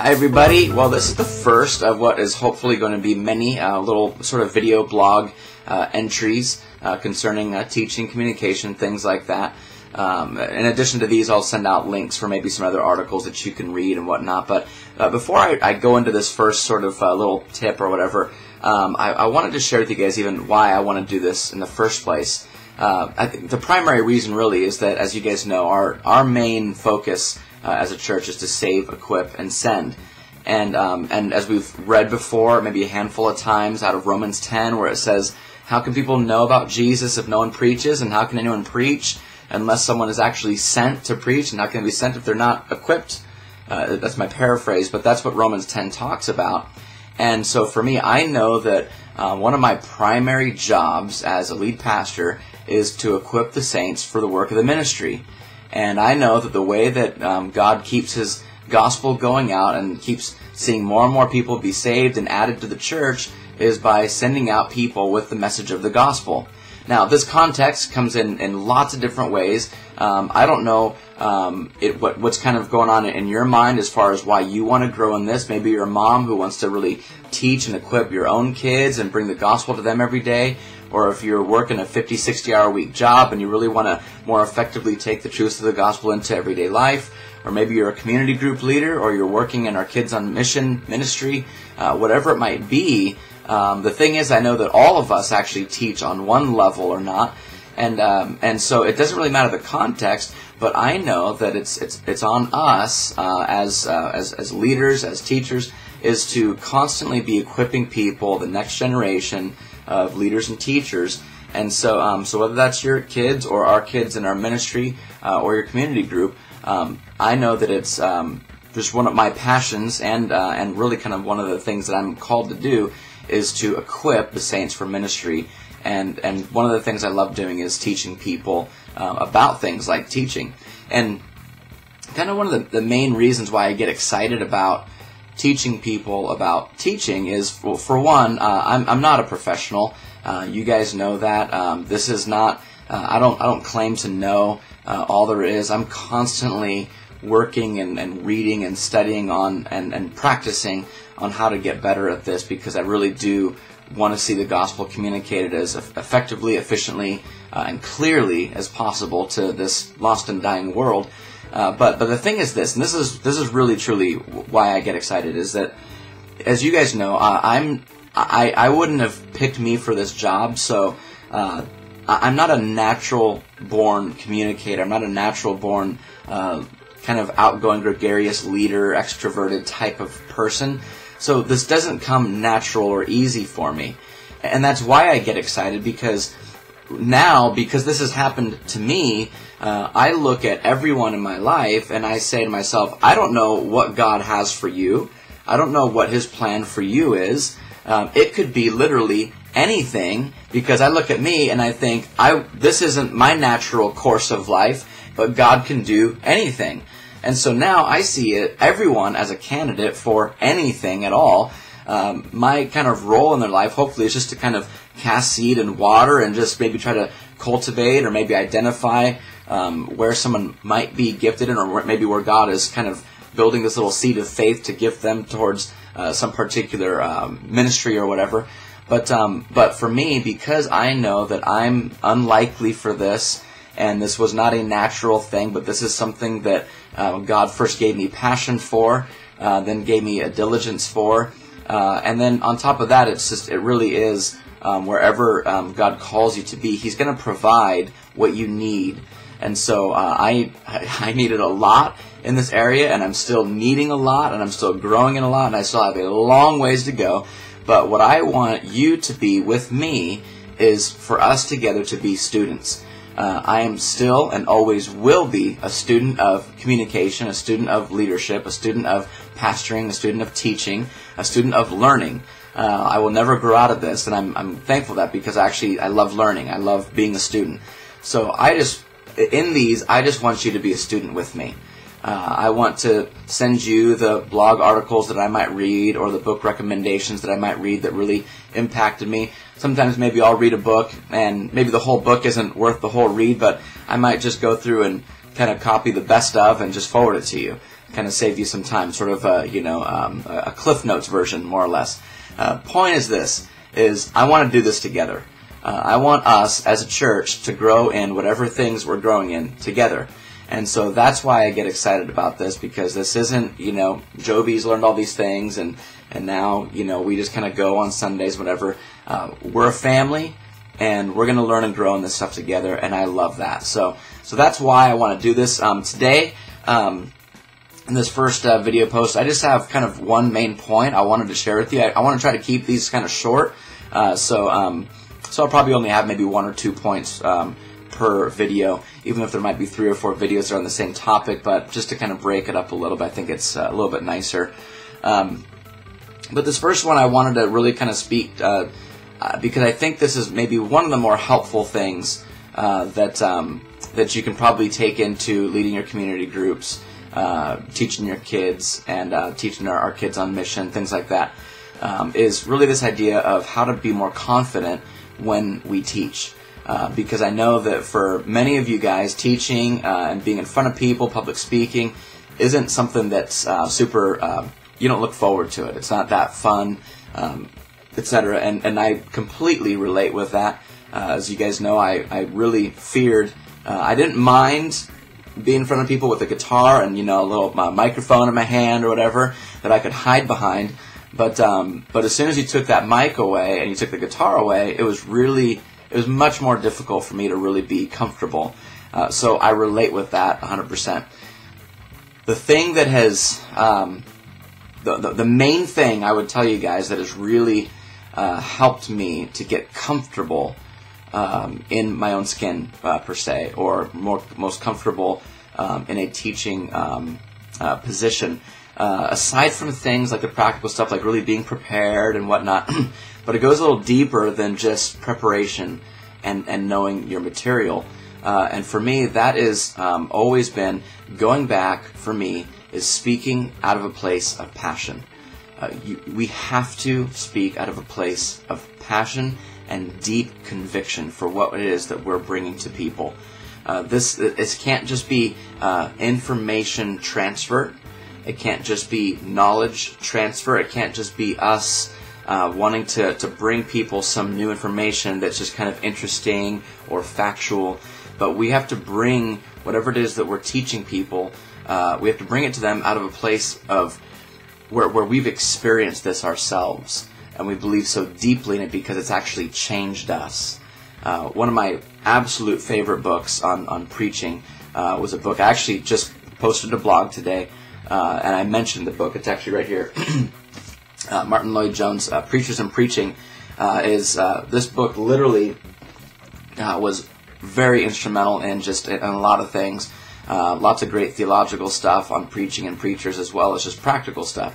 Hi everybody, well this is the first of what is hopefully going to be many little sort of video blog entries concerning teaching, communication, things like that. In addition to these, I'll send out links for maybe some other articles that you can read and whatnot. But before I go into this first sort of little tip or whatever, I wanted to share with you guys even why I want to do this in the first place. I think the primary reason really is that, as you guys know, our main focus as a church is to save, equip, and send. And as we've read before, maybe a handful of times out of Romans 10, where it says, how can people know about Jesus if no one preaches? And how can anyone preach unless someone is actually sent to preach? And how can they be sent if they're not equipped? That's my paraphrase, but that's what Romans 10 talks about. And so for me, I know that one of my primary jobs as a lead pastor is to equip the saints for the work of the ministry. And I know that the way that God keeps His gospel going out and keeps seeing more and more people be saved and added to the church is by sending out people with the message of the gospel. Now, this context comes in lots of different ways. I don't know what's kind of going on in your mind as far as why you want to grow in this. Maybe you're a mom who wants to really teach and equip your own kids and bring the gospel to them every day. Or if you're working a 50, 60-hour-a-week job and you really want to more effectively take the truths of the gospel into everyday life. Or maybe you're a community group leader, or you're working in our Kids on Mission ministry, whatever it might be. The thing is, I know that all of us actually teach on one level or not, and so it doesn't really matter the context. But I know that it's on us as leaders, as teachers, is to constantly be equipping people, the next generation of leaders and teachers. And so whether that's your kids or our kids in our ministry or your community group, I know that it's just one of my passions and really kind of one of the things that I'm called to do is to equip the saints for ministry. And one of the things I love doing is teaching people about things like teaching. And kind of one of the main reasons why I get excited about teaching people about teaching is, well, for one, I'm not a professional. You guys know that. This is not. I don't claim to know all there is. I'm constantly working and reading and studying on and practicing on how to get better at this, because I really do want to see the gospel communicated as effectively, efficiently, and clearly as possible to this lost and dying world. But the thing is this, and this is really truly why I get excited, is that, as you guys know, I wouldn't have picked me for this job. So I'm not a natural born communicator. I'm not a natural born kind of outgoing, gregarious leader, extroverted type of person. So this doesn't come natural or easy for me. And that's why I get excited, because this has happened to me, I look at everyone in my life and I say to myself, I don't know what God has for you. I don't know what His plan for you is. It could be literally anything, because I look at me and I think, this isn't my natural course of life, but God can do anything. And so now I see everyone as a candidate for anything at all. My kind of role in their life, hopefully, is just to kind of cast seed and water and just maybe try to cultivate or maybe identify where someone might be gifted in, or maybe where God is kind of building this little seed of faith to gift them towards some particular ministry or whatever. But for me, because I know that I'm unlikely for this, and this was not a natural thing, but this is something that God first gave me passion for, then gave me a diligence for, and then on top of that, it really is wherever God calls you to be, He's going to provide what you need. And so I needed a lot in this area, and I'm still needing a lot, and I'm still growing in a lot, and I still have a long ways to go. But what I want you to be with me is for us together to be students. I am still and always will be a student of communication, a student of leadership, a student of pastoring, a student of teaching, a student of learning. I will never grow out of this, and I'm thankful for that, because actually I love learning. I love being a student. So I just want you to be a student with me. I want to send you the blog articles that I might read, or the book recommendations that I might read that really impacted me. Sometimes maybe I'll read a book, and maybe the whole book isn't worth the whole read, but I might just go through and kind of copy the best of and just forward it to you. kind of save you some time, sort of a Cliff Notes version, more or less. Point is this, is I want to do this together. I want us as a church to grow in whatever things we're growing in together. And so that's why I get excited about this, because this isn't, Joby's learned all these things and now, we just kind of go on Sundays, whatever. We're a family, and we're going to learn and grow in this stuff together, and I love that. So that's why I want to do this. Today, in this first video post, I just have kind of one main point I wanted to share with you. I want to try to keep these kind of short, so I'll probably only have maybe 1 or 2 points per video, even if there might be 3 or 4 videos that are on the same topic, but just to kind of break it up a little bit, I think it's a little bit nicer. But this first one I wanted to really kind of speak, because I think this is maybe one of the more helpful things that you can probably take into leading your community groups, teaching your kids, and teaching our kids on mission, things like that, is really this idea of how to be more confident when we teach. Because I know that for many of you guys, teaching and being in front of people, public speaking, isn't something that's super, you don't look forward to it. It's not that fun, etc. And I completely relate with that. As you guys know, I really feared, I didn't mind being in front of people with a guitar and, a little microphone in my hand or whatever that I could hide behind. But as soon as you took that mic away and you took the guitar away, it was much more difficult for me to really be comfortable. So I relate with that 100%. The thing that has, the main thing I would tell you guys that has really helped me to get comfortable in my own skin, per se, or most comfortable in a teaching position, aside from things like the practical stuff, like really being prepared and whatnot, but it goes a little deeper than just preparation and knowing your material. And for me, that is always been, going back for me, is speaking out of a place of passion. We have to speak out of a place of passion and deep conviction for what it is that we're bringing to people. This can't just be information transfer. It can't just be knowledge transfer. It can't just be us wanting to bring people some new information that's just kind of interesting or factual. But we have to bring whatever it is that we're teaching people, we have to bring it to them out of a place of where we've experienced this ourselves, and we believe so deeply in it because it's actually changed us. One of my absolute favorite books on preaching was a book I actually just posted a blog today, and I mentioned the book. It's actually right here. Martin Lloyd-Jones' Preachers and Preaching is this book literally was very instrumental in a lot of things. Lots of great theological stuff on preaching and preachers, as well as just practical stuff.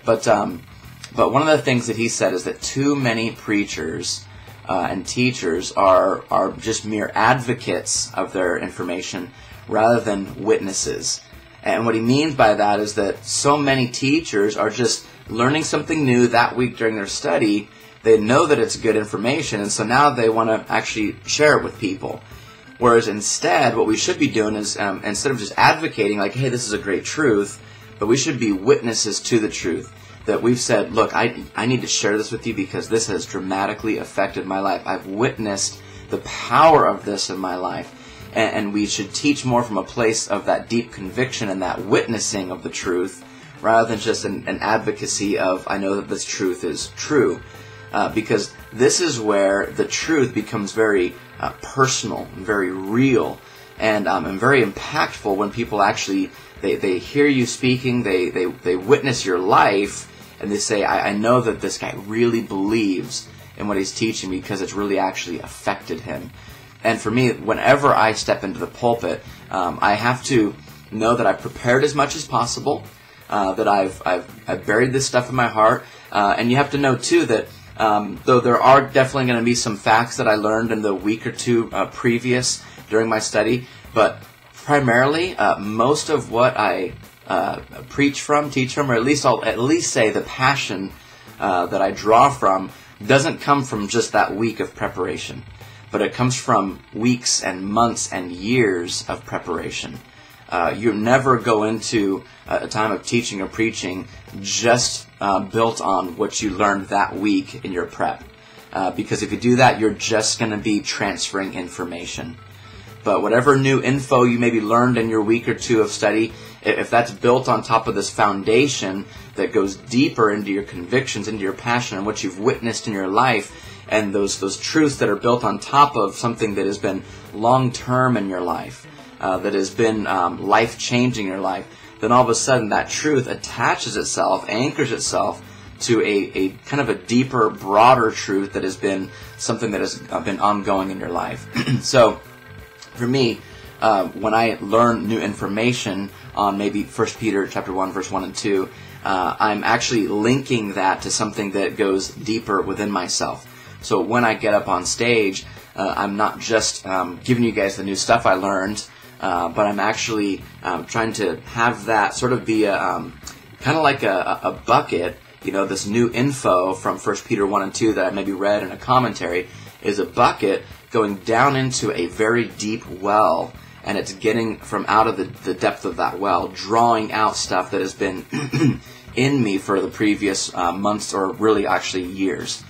But one of the things that he said is that too many preachers and teachers are just mere advocates of their information rather than witnesses. And what he means by that is that so many teachers are just learning something new that week during their study. They know that it's good information, and so now they want to actually share it with people. Whereas instead, what we should be doing is, instead of just advocating, like, hey, this is a great truth, but we should be witnesses to the truth. That we've said, look, I need to share this with you because this has dramatically affected my life. I've witnessed the power of this in my life. And we should teach more from a place of that deep conviction and that witnessing of the truth, rather than just an advocacy of, I know that this truth is true. Because this is where the truth becomes very personal, and very real, and very impactful when people actually, they hear you speaking, they witness your life, and they say, I know that this guy really believes in what he's teaching because it's really actually affected him. And for me, whenever I step into the pulpit, I have to know that I've prepared as much as possible, that I've buried this stuff in my heart, and you have to know too that though there are definitely going to be some facts that I learned in the week or two previous during my study, but primarily most of what I teach from, or at least I'll say the passion that I draw from doesn't come from just that week of preparation, but it comes from weeks and months and years of preparation. You never go into a time of teaching or preaching just built on what you learned that week in your prep. Because if you do that, you're just going to be transferring information. But whatever new info you maybe learned in your week or two of study, if that's built on top of this foundation that goes deeper into your convictions, into your passion, and what you've witnessed in your life, and those truths that are built on top of something that has been long-term in your life, that has been life-changing in your life, then all of a sudden that truth attaches itself, anchors itself to a kind of a deeper, broader truth that has been something that has been ongoing in your life. So, for me, when I learn new information on maybe 1 Peter chapter 1, verse 1 and 2, I'm actually linking that to something that goes deeper within myself. So when I get up on stage, I'm not just giving you guys the new stuff I learned, but I'm actually trying to have that sort of be a kind of like a bucket. You know, this new info from 1 Peter 1 and 2 that I maybe read in a commentary is a bucket going down into a very deep well, and it's getting from out of the depth of that well, drawing out stuff that has been in me for the previous months, or really actually years.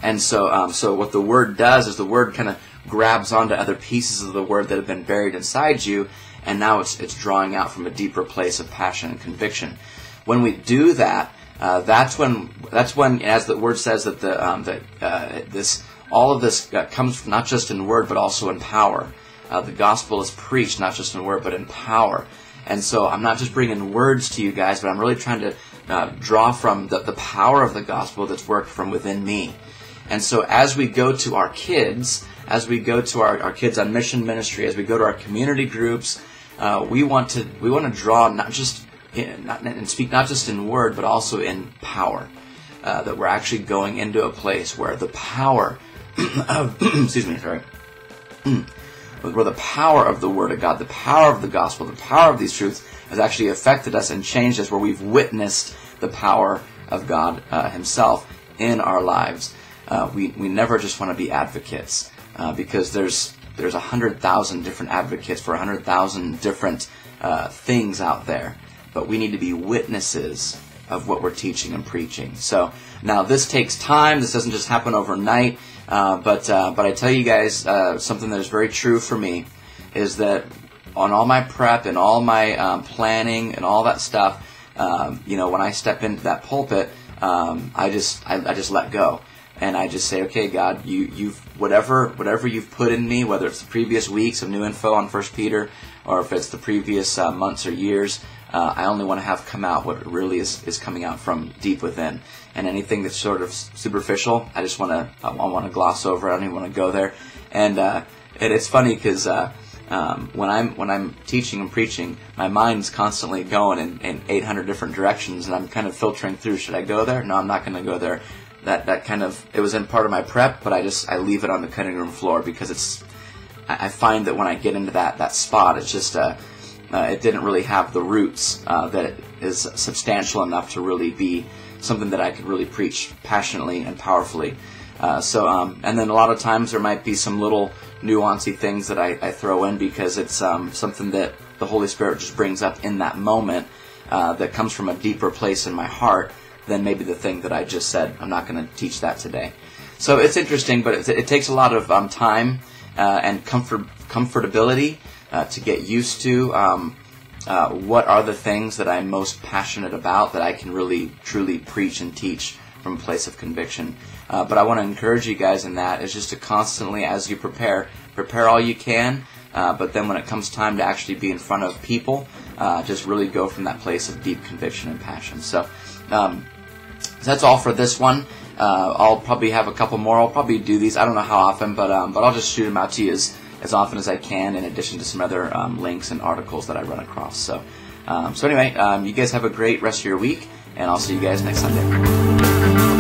And so what the Word does is the Word kind of grabs onto other pieces of the Word that have been buried inside you, and now it's drawing out from a deeper place of passion and conviction. When we do that, that's when, as the Word says, that all of this comes not just in word but also in power. The gospel is preached not just in word but in power. And so I'm not just bringing words to you guys, but I'm really trying to draw from the power of the gospel that's worked from within me. And so as we go to our kids, as we go to our kids on mission ministry, as we go to our community groups, we want to draw and speak not just in word but also in power. That we're actually going into a place where the power of where the power of the Word of God, the power of the gospel, the power of these truths has actually affected us and changed us, where we've witnessed the power of God Himself in our lives. We never just want to be advocates, because there's 100,000 different advocates for 100,000 different things out there, but we need to be witnesses of what we're teaching and preaching. So now this takes time. This doesn't just happen overnight. But I tell you guys something that is very true for me is that on all my prep and all my planning and all that stuff, when I step into that pulpit, I just let go. And I just say, okay, God, you've whatever you've put in me, whether it's the previous weeks of new info on 1 Peter, or if it's the previous months or years, I only want to have come out what really is coming out from deep within. And anything that's sort of superficial, I want to gloss over. I don't even want to go there. And it's funny because when I'm teaching and preaching, my mind's constantly going in 800 different directions, and I'm kind of filtering through. Should I go there? No, I'm not going to go there. That kind of, it was in part of my prep, but I leave it on the cutting room floor because I find that when I get into that spot, it's just it didn't really have the roots that is substantial enough to really be something that I could really preach passionately and powerfully. And then a lot of times there might be some little nuancy things that I throw in because it's something that the Holy Spirit just brings up in that moment that comes from a deeper place in my heart than maybe the thing that I just said. I'm not going to teach that today. So it's interesting, but it takes a lot of time and comfortability to get used to what are the things that I'm most passionate about that I can really, truly preach and teach from a place of conviction. But I want to encourage you guys in that is just to constantly, as you prepare all you can, but then when it comes time to actually be in front of people, just really go from that place of deep conviction and passion. So that's all for this one. I'll probably have a couple more. I'll probably do these. I don't know how often, but I'll just shoot them out to you as often as I can, in addition to some other links and articles that I run across. So anyway, you guys have a great rest of your week, and I'll see you guys next Sunday.